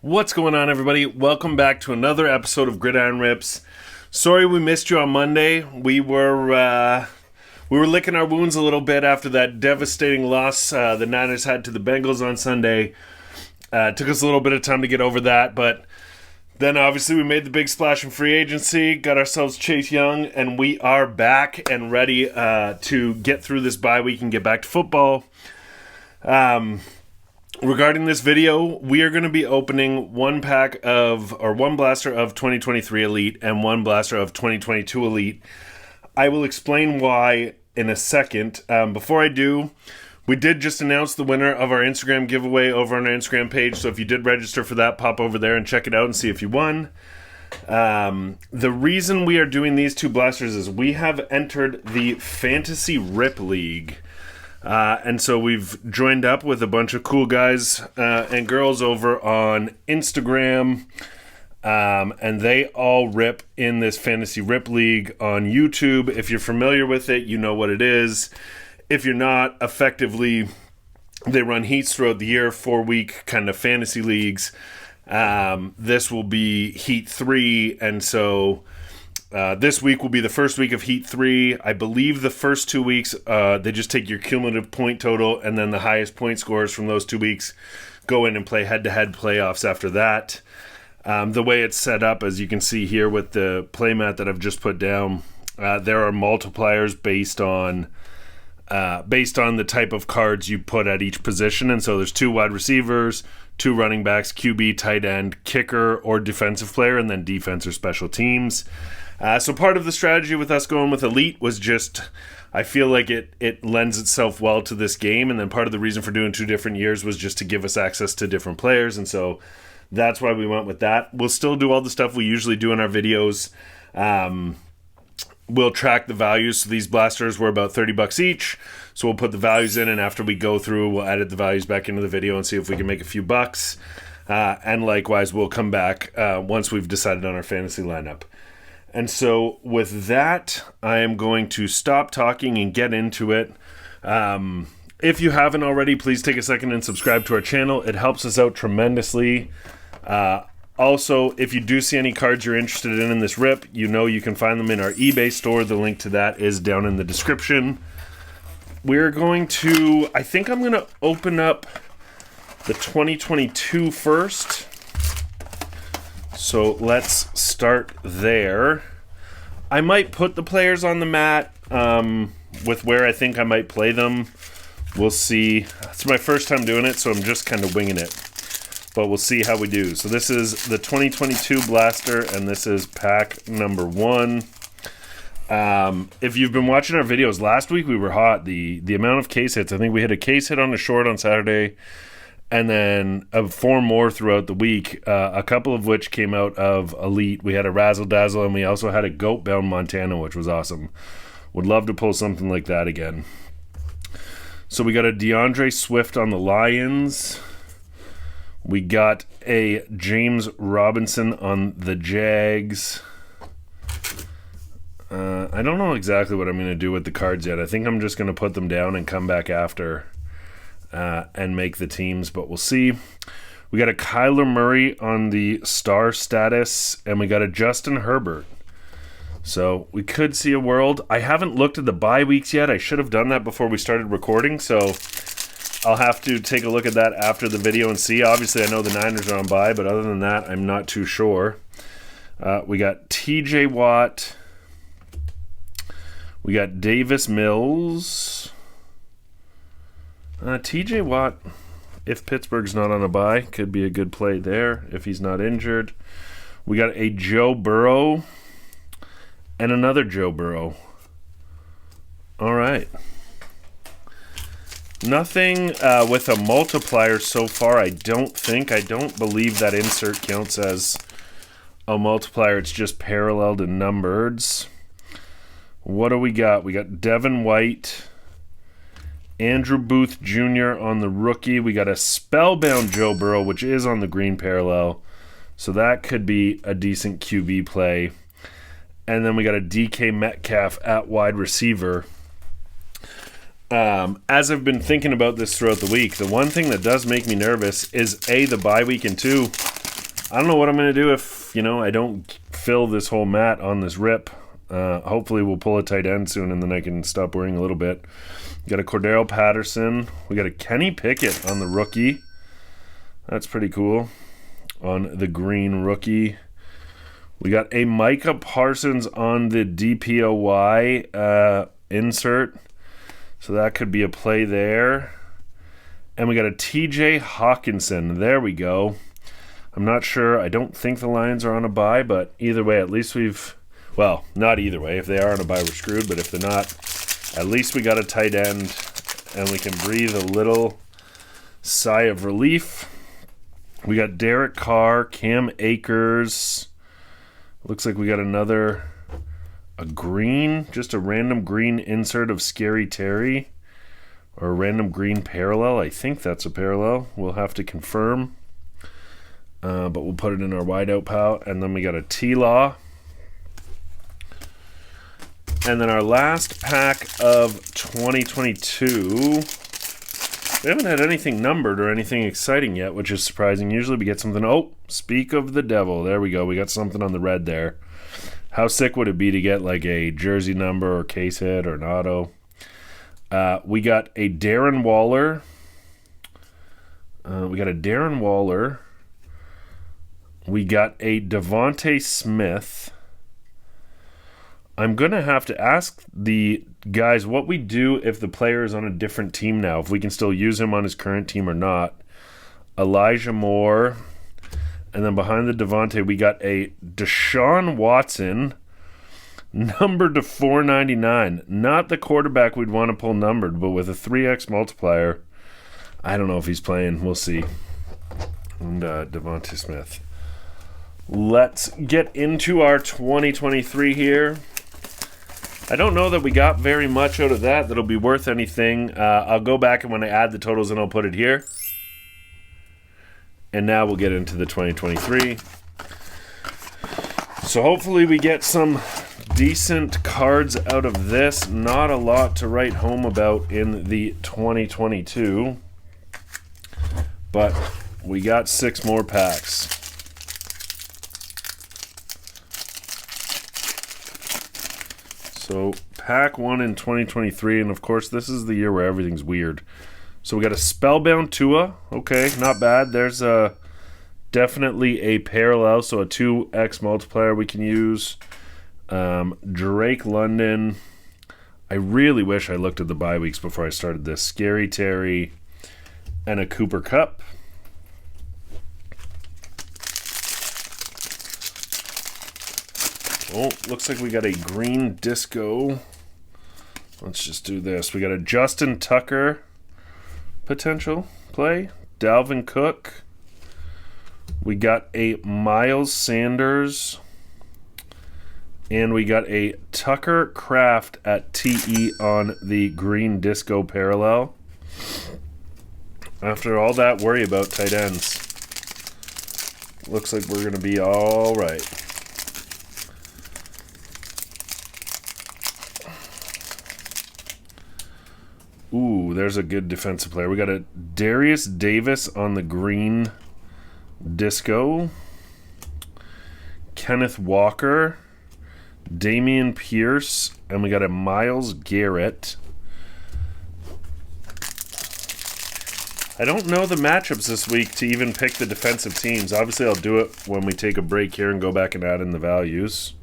What's going on, everybody? Welcome back to another episode of Gridiron Rips. Sorry we missed you on Monday. We were licking our wounds a little bit after that devastating loss the Niners had to the Bengals on Sunday. It took us a little bit of time to get over that, but then obviously we made the big splash in free agency, got ourselves Chase Young, and we are back and ready to get through this bye week and get back to football. Regarding this video, we are going to be opening one blaster of 2023 Elite and one blaster of 2022 Elite. I will explain why in a second. Before I do, we did just announce the winner of our Instagram giveaway over on our Instagram page, so if you did register for that, pop over there and check it out and see if you won. The reason we are doing these two blasters is we have entered the Fantasy Rip League. And so we've joined up with a bunch of cool guys and girls over on Instagram, and they all rip in this Fantasy Rip League on YouTube. If you're familiar with it, you know what it is. If you're not, effectively, they run heats throughout the year, 4-week kind of fantasy leagues. This will be Heat 3, and so this week will be the first week of Heat 3. I believe the first 2 weeks, they just take your cumulative point total, and then the highest point scores from those 2 weeks go in and play head-to-head playoffs after that. The way it's set up, as you can see here with the playmat that I've just put down, there are multipliers based on the type of cards you put at each position. And so there's 2 wide receivers, 2 running backs, QB, tight end, kicker, or defensive player, and then defense or special teams. So part of the strategy with us going with Elite was just, I feel like it lends itself well to this game, and then part of the reason for doing 2 different years was just to give us access to different players, and so that's why we went with that. We'll still do all the stuff we usually do in our videos. We'll track the values. So these blasters were about $30 each, so we'll put the values in, and after we go through, we'll edit the values back into the video and see if we can make a few bucks. And likewise, we'll come back once we've decided on our fantasy lineup. And so with that, I am going to stop talking and get into it. If you haven't already, please take a second and subscribe to our channel. It helps us out tremendously. Also, if you do see any cards you're interested in this rip, you know you can find them in our eBay store. The link to that is down in the description. We're going to, I think I'm going to open up the 2022 first. So let's start there. I might put the players on the mat with where I think I might play them. We'll see. It's my first time doing it, so I'm just kind of winging it. But we'll see how we do. So this is the 2022 blaster, and this is pack number 1. If you've been watching our videos, last week we were hot. The amount of case hits, I think we hit a case hit on a short on Saturday, and then 4 more throughout the week, a couple of which came out of Elite. We had a Razzle Dazzle, and we also had a Goat Bound Montana, which was awesome. Would love to pull something like that again. So we got a DeAndre Swift on the Lions. We got a James Robinson on the Jags. I don't know exactly what I'm going to do with the cards yet. I think I'm just going to put them down and come back after and make the teams, but we'll see. We got a Kyler Murray on the star status, and we got a Justin Herbert. So we could see a world. I haven't looked at the bye weeks yet. I should have done that before we started recording, so I'll have to take a look at that after the video and see. Obviously, I know the Niners are on bye, but other than that, I'm not too sure. We got TJ Watt. We got Davis Mills. TJ Watt, if Pittsburgh's not on a bye, could be a good play there if he's not injured. We got a Joe Burrow and another Joe Burrow. All right. Nothing with a multiplier so far, I don't think. I don't believe that insert counts as a multiplier. It's just paralleled and numbered. What do we got? We got Devin White, Andrew Booth Jr. on the rookie. We got a Spellbound Joe Burrow, which is on the green parallel. So that could be a decent QB play. And then we got a DK Metcalf at wide receiver. As I've been thinking about this throughout the week, the one thing that does make me nervous is A, the bye week, and 2, I don't know what I'm going to do if, I don't fill this whole mat on this rip. Hopefully we'll pull a tight end soon, and then I can stop worrying a little bit. We got a Cordero Patterson. We got a Kenny Pickett on the rookie. That's pretty cool. On the green rookie. We got a Micah Parsons on the DPOY insert. So that could be a play there. And we got a TJ Hawkinson. There we go. I'm not sure. I don't think the Lions are on a bye, but either way, at least we've... Well, not either way. If they are on a bye, we're screwed. But if they're not, at least we got a tight end, and we can breathe a little sigh of relief. We got Derek Carr, Cam Akers. Looks like we got a green, just a random green insert of Scary Terry, or a random green parallel. I think that's a parallel. We'll have to confirm, but we'll put it in our wideout pile. And then we got a T-Law. And then our last pack of 2022. We haven't had anything numbered or anything exciting yet, which is surprising. Usually we get something. Oh, speak of the devil. There we go. We got something on the red there. How sick would it be to get like a jersey number or case hit or an auto? We got a Darren Waller. We got a Devontae Smith. I'm going to have to ask the guys what we do if the player is on a different team now, if we can still use him on his current team or not. Elijah Moore. And then behind the Devontae, we got a Deshaun Watson, numbered to 499. Not the quarterback we'd want to pull numbered, but with a 3x multiplier. I don't know if he's playing. We'll see. And Devontae Smith. Let's get into our 2023 here. I don't know that we got very much out of that'll be worth anything. I'll go back, and when I add the totals in, I'll put it here. And now we'll get into the 2023. So hopefully we get some decent cards out of this. Not a lot to write home about in the 2022. But we got 6 more packs. So, pack 1 in 2023, and of course, this is the year where everything's weird. So, we got a Spellbound Tua. Okay, not bad. There's definitely a parallel, so a 2x multiplier we can use. Drake London. I really wish I looked at the bye weeks before I started this. Scary Terry and a Cooper Kupp. Oh, looks like we got a green disco. Let's just do this. We got a Justin Tucker potential play. Dalvin Cook. We got a Miles Sanders. And we got a Tucker Kraft at TE on the green disco parallel. After all that worry about tight ends, looks like we're going to be all right. Ooh, there's a good defensive player. We got a Darius Davis on the green disco. Kenneth Walker. Damian Pierce. And we got a Myles Garrett. I don't know the matchups this week to even pick the defensive teams. Obviously, I'll do it when we take a break here and go back and add in the values.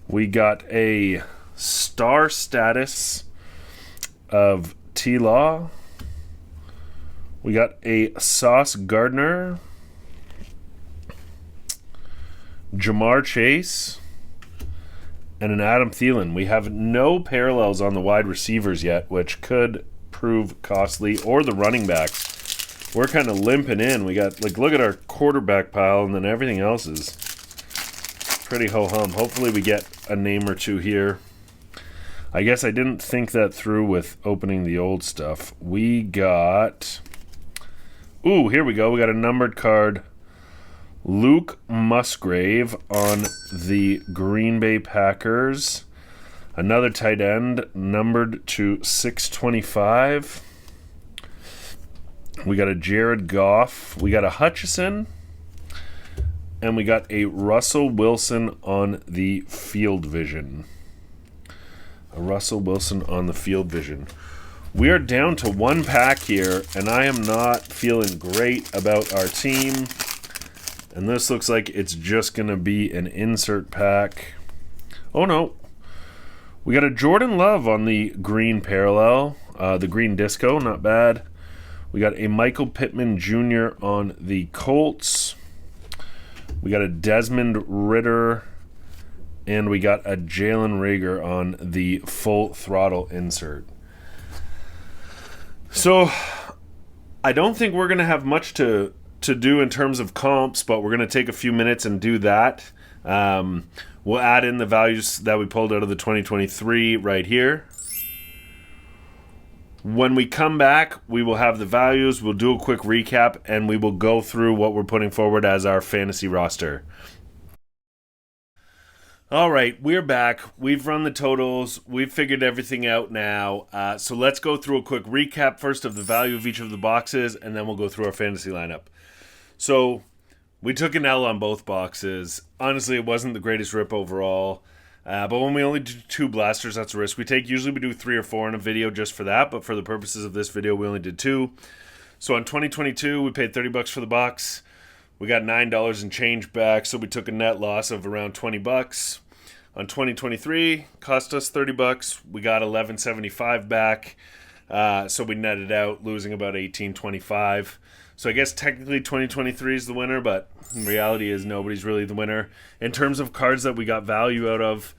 We got a star status of T-Law. We got a Sauce Gardner. Jamar Chase. And an Adam Thielen. We have no parallels on the wide receivers yet, which could prove costly, or the running backs. We're kind of limping in. We got, look at our quarterback pile, and then everything else is pretty ho-hum. Hopefully we get a name or two here. I guess I didn't think that through with opening the old stuff. We got... Ooh, here we go. We got a numbered card. Luke Musgrave on the Green Bay Packers. Another tight end, numbered to 625. We got a Jared Goff. We got a Hutchison. And we got a Russell Wilson on the field vision. A Russell Wilson on the field vision. We are down to one pack here, and I am not feeling great about our team. And this looks like it's just going to be an insert pack. Oh, no. We got a Jordan Love on the green parallel. The green disco, not bad. We got a Michael Pittman Jr. on the Colts. We got a Desmond Ridder. And we got a Jalen Reagor on the full throttle insert. So, I don't think we're going to have much to do in terms of comps, but we're going to take a few minutes and do that. We'll add in the values that we pulled out of the 2023 right here. When we come back, we will have the values, we'll do a quick recap, and we will go through what we're putting forward as our fantasy roster. All right, we're back. We've run the totals. We've figured everything out now. So let's go through a quick recap first of the value of each of the boxes, and then we'll go through our fantasy lineup. So we took an L on both boxes. Honestly, it wasn't the greatest rip overall. But when we only do 2 blasters, that's a risk we take. Usually we do 3 or 4 in a video just for that, but for the purposes of this video, we only did 2. So on 2022, we paid $30 for the box. We got $9 in change back, so we took a net loss of around $20. On 2023, cost us $30. We got $11.75 back, so we netted out, losing about $18.25. So I guess technically 2023 is the winner, but in reality is nobody's really the winner. In terms of cards that we got value out of,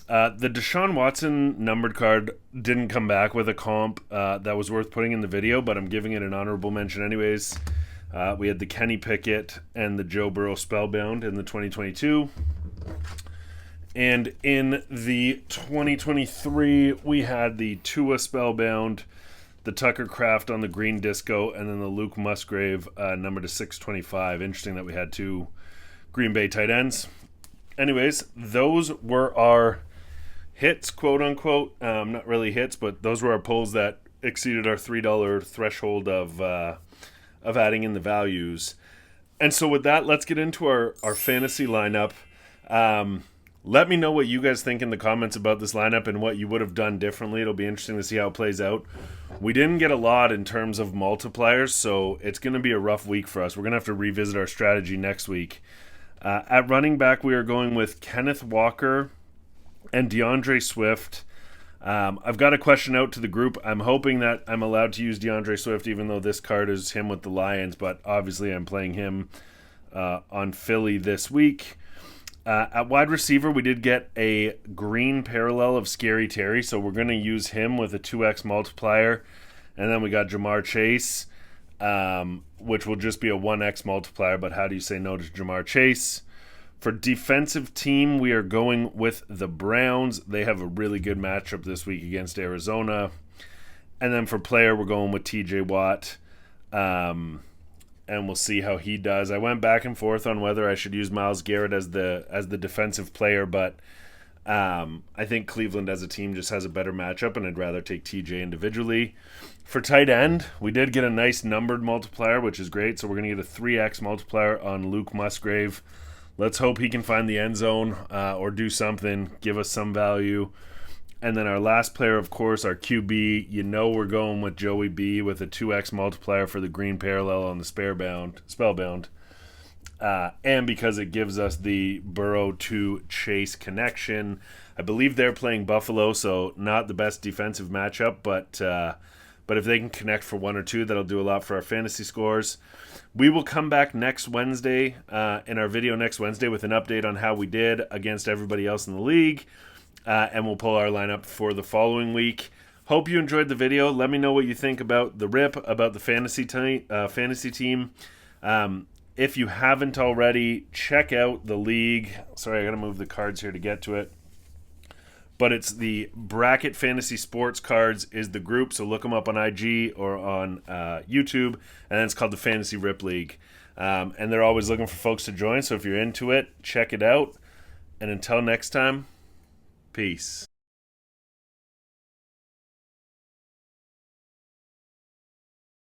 the Deshaun Watson numbered card didn't come back with a comp that was worth putting in the video, but I'm giving it an honorable mention anyways. We had the Kenny Pickett and the Joe Burrow Spellbound in the 2022. And in the 2023, we had the Tua Spellbound, the Tucker Kraft on the green disco, and then the Luke Musgrave numbered to 625. Interesting that we had 2 Green Bay tight ends. Anyways, those were our hits, quote unquote. Not really hits, but those were our pulls that exceeded our $3 threshold of adding in the values. And so with that, let's get into our fantasy lineup. Let me know what you guys think in the comments about this lineup and what you would have done differently. It'll be interesting to see how it plays out. We didn't get a lot in terms of multipliers, so it's going to be a rough week for us. We're going to have to revisit our strategy next week. At running back, we are going with Kenneth Walker and DeAndre Swift. I've got a question out to the group. I'm hoping that I'm allowed to use DeAndre Swift, even though this card is him with the Lions, but obviously I'm playing him on Philly this week. At wide receiver, we did get a green parallel of Scary Terry, so we're going to use him with a 2x multiplier. And then we got Jamar Chase, which will just be a 1x multiplier, but how do you say no to Jamar Chase? For defensive team, we are going with the Browns. They have a really good matchup this week against Arizona. And then for player, we're going with TJ Watt. And we'll see how he does. I went back and forth on whether I should use Myles Garrett as the defensive player, but I think Cleveland as a team just has a better matchup, and I'd rather take TJ individually. For tight end, we did get a nice numbered multiplier, which is great, so we're going to get a 3x multiplier on Luke Musgrave. Let's hope he can find the end zone or do something, give us some value. And then our last player, of course, our QB, we're going with Joey B with a 2x multiplier for the green parallel on the Spellbound. And because it gives us the Burrow to Chase connection. I believe they're playing Buffalo, so not the best defensive matchup, but if they can connect for 1 or 2, that'll do a lot for our fantasy scores. We will come back next Wednesday, in our video next Wednesday, with an update on how we did against everybody else in the league. And we'll pull our lineup for the following week. Hope you enjoyed the video. Let me know what you think about the rip, about the fantasy team. If you haven't already, check out the league. Sorry, I got to move the cards here to get to it. But it's the Bracket Fantasy Sports Cards is the group, so look them up on IG or on YouTube, and then it's called the Fantasy Rip League. And they're always looking for folks to join, so if you're into it, check it out. And until next time, peace.